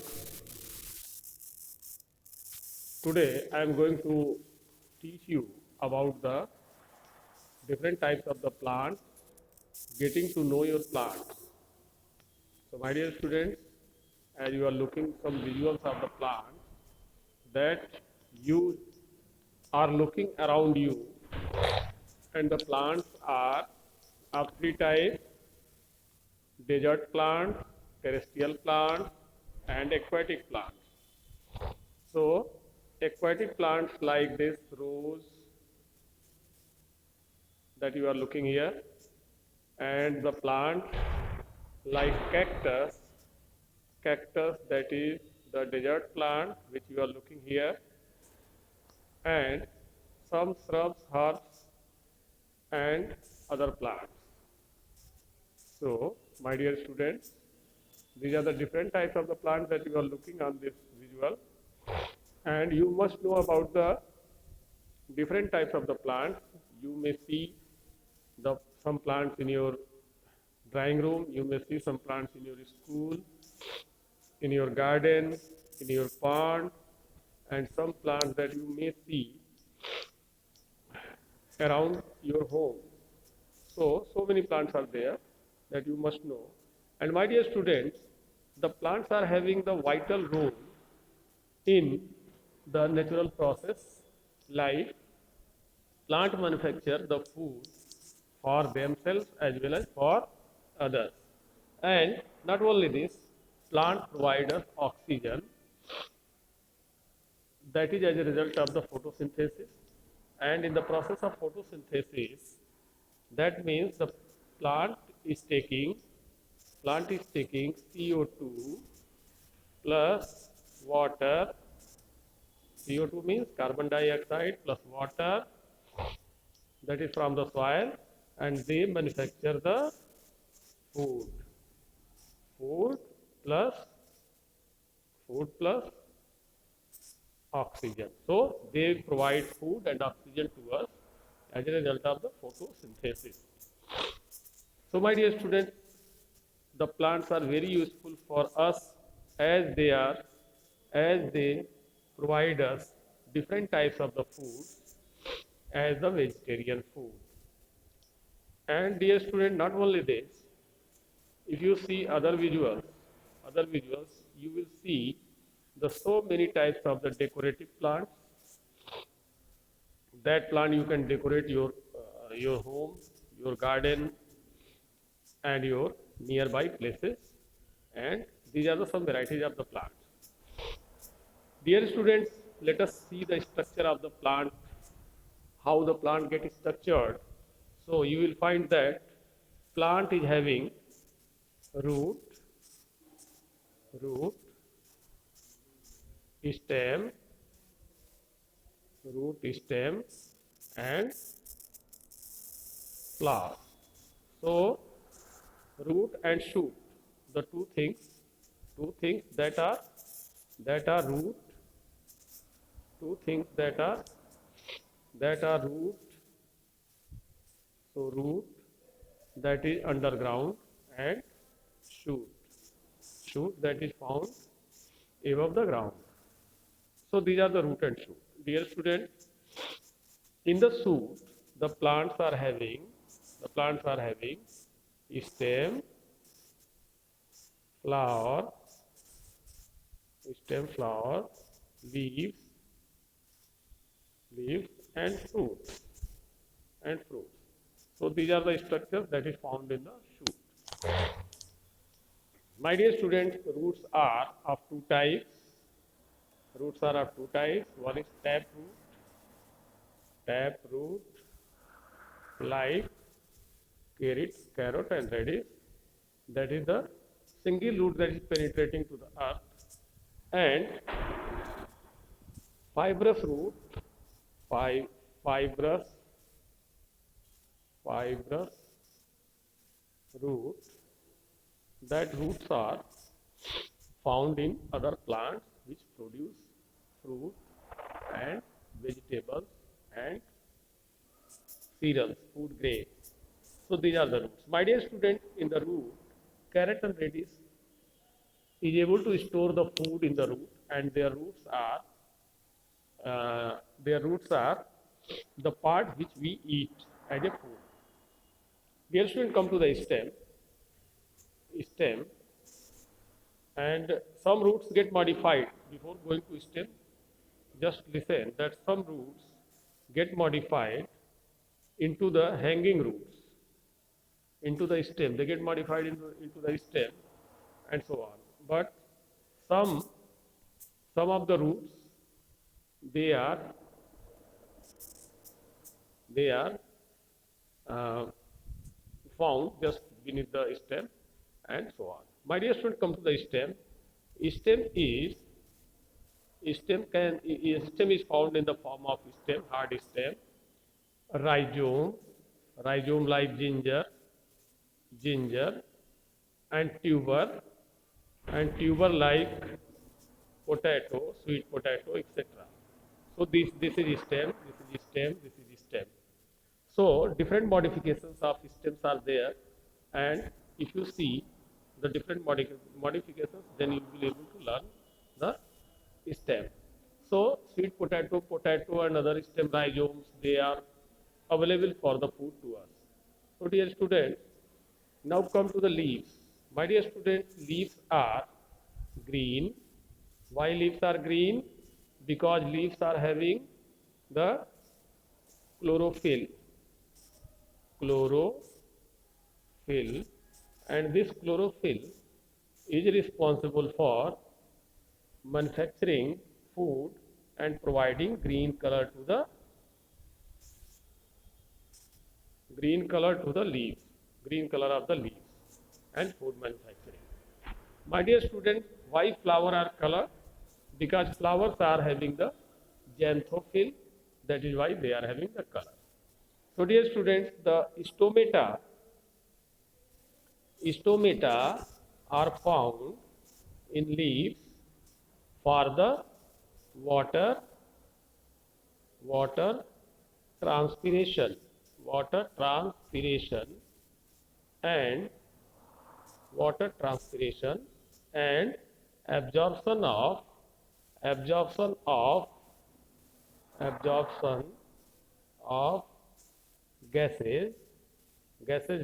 6. Today I am going to teach you about the different types of the plants, getting to know your plants. So my dear students, as you are looking some visuals of the plants, that you are looking around you, and the plants are of three types: desert plants, terrestrial plants, and aquatic plants. So aquatic plants like this rose that you are looking here, and the plant like cactus that is the desert plant which you are looking here, and some shrubs, herbs, and other plants. So, my dear students, these are the different types of the plants that you are looking on this visual, and you must know about the different types of the plants. You may see some plants in your drawing room, you may see some plants in your school, in your garden, in your pond, and some plants that you may see around your home. So many plants are there that you must know. And my dear students, the plants are having the vital role in the natural process, like plant manufacture the food for themselves as well as for others. And not only this, plant provide us oxygen, that is as a result of the photosynthesis. And in the process of photosynthesis, that means the plant is taking CO2 plus water. CO2 means carbon dioxide plus water, that is from the soil, and they manufacture the food. Food plus oxygen. So they provide food and oxygen to us as a result of the photosynthesis. So my dear students, the plants are very useful for us as they provide us different types of the food as the vegetarian food. And dear student, not only this, if you see other visuals, you will see the so many types of the decorative plants. That plant you can decorate your home, your garden, and your nearby places. And these are some varieties of the plants. Dear students, let us see the structure of the plant, how the plant gets structured. So you will find that plant is having root, stem, and flower. So root and shoot, the two things that are root, two things that are root. So root, that is underground, and shoot that is found above the ground. So these are the root and shoot. Dear students, in the shoot, the plants are having stem, flower, leaves, and fruits. So these are the structures that is found in the shoot. My dear students, roots are of two types. One is tap root, like carrot and radish. That is the single root that is penetrating to the earth. And fibrous root, fibrous root, that roots are found in other plants which produce fruit and vegetables and cereals, food grains. So these are the roots. My dear student, in the root, carrot and radish is able to store the food in the root, and their roots are the part which we eat as a food. Dear student, come to the stem, and some roots get modified before going to stem. Just listen that some roots get modified into the hanging roots, into the stem. They get modified into the stem, and so on. But some of the roots, they are found just beneath the stem, and so on. My dear student, come to the stem. Stem is found in the form of stem, hard stem, rhizome like ginger, and tuber like potato, sweet potato, etc. So this is stem, this is stem. So different modifications of stems are there, and if you see the different modifications, then you will be able to learn the stem. So sweet potato, and other stem rhizomes, they are available for the food to us. So dear students, now come to the leaves. My dear students, leaves are green. Why leaves are green? Because leaves are having the chlorophyll, and this chlorophyll is responsible for manufacturing food and providing green color of the leaves, and food manufacturing. My dear students, why flower are colored? Because flowers are having the xanthophyll, that is why they are having the color. So dear students, the stomata are found in leaves for the water transpiration and absorption of gases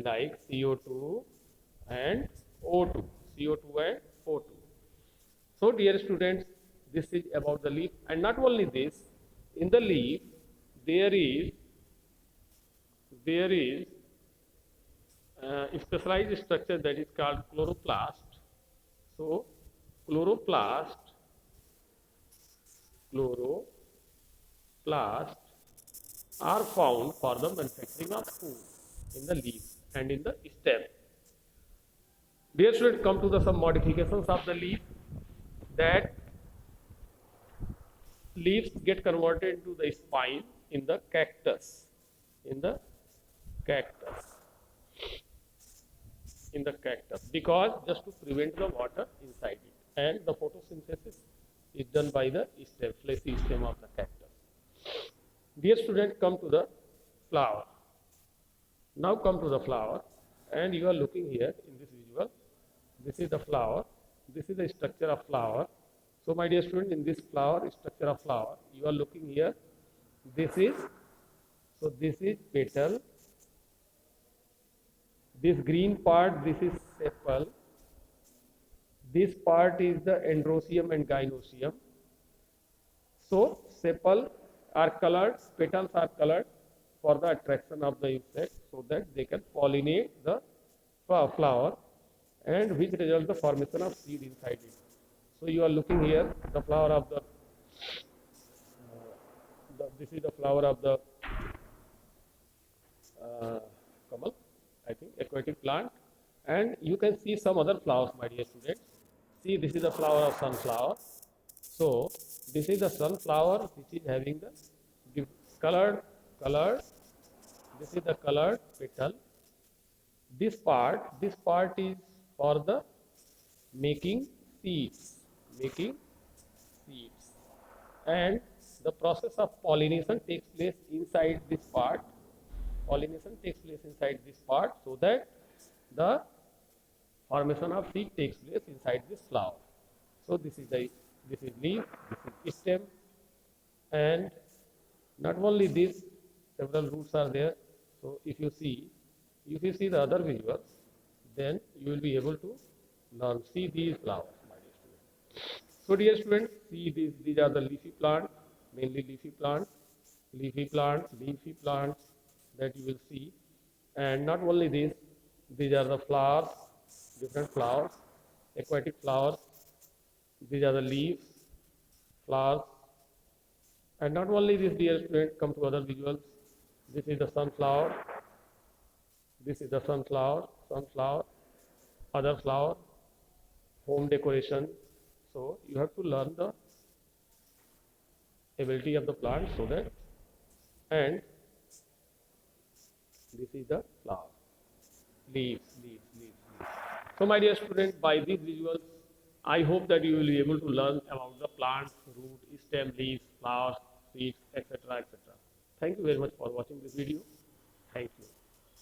like CO2 and O2. So dear students, this is about the leaf, and not only this, in the leaf there is a specialized structure that is called chloroplast. So chloroplast are found for the manufacturing of food in the leaf and in the stem. Dear students, come to some modifications of the leaf, that leaves get converted into the spine in the cactus, because just to prevent the water inside it, and the photosynthesis is done by the stem, fleshy stem of the cactus. Dear students, come to the flower. Now come to the flower, and you are looking here in this visual. This is the flower. This is the structure of flower. So my dear student, in this structure of flower, you are looking here. This is petal. This green part, this is sepal. This part is the androecium and gynoecium. So sepal are colored, petals are colored for the attraction of the insect, so that they can pollinate the flower, and which results the formation of seed inside it. So you are looking here the flower of this is the flower of the kamal, I think, aquatic plant, and you can see some other flowers, my dear students. See, this is the flower of sunflower. So this is the sunflower which is having the colored. This is the colored petal. This part is for the making seeds, and the process of pollination takes place inside this part. So that the formation of seed takes place inside this flower. So this is leaf, this is stem, and not only this, several roots are there. So if you see the other visuals, then you will be able to learn. See these flowers, my dear students. So dear students, see these are the leafy plants, mainly leafy plants that you will see. And not only this, these are the flowers, different flowers, aquatic flowers. These are the leaves, flowers. And not only this, dear students, come to other visuals. This is the sunflower. This is the sunflower, other flower, home decoration. So you have to learn the ability of the plant so that, and this is the flower, leaves. So my dear students, by these visuals, I hope that you will be able to learn about the plants, root, stem, leaves, flowers, seeds, etc. etc. Thank you very much for watching this video. Thank you.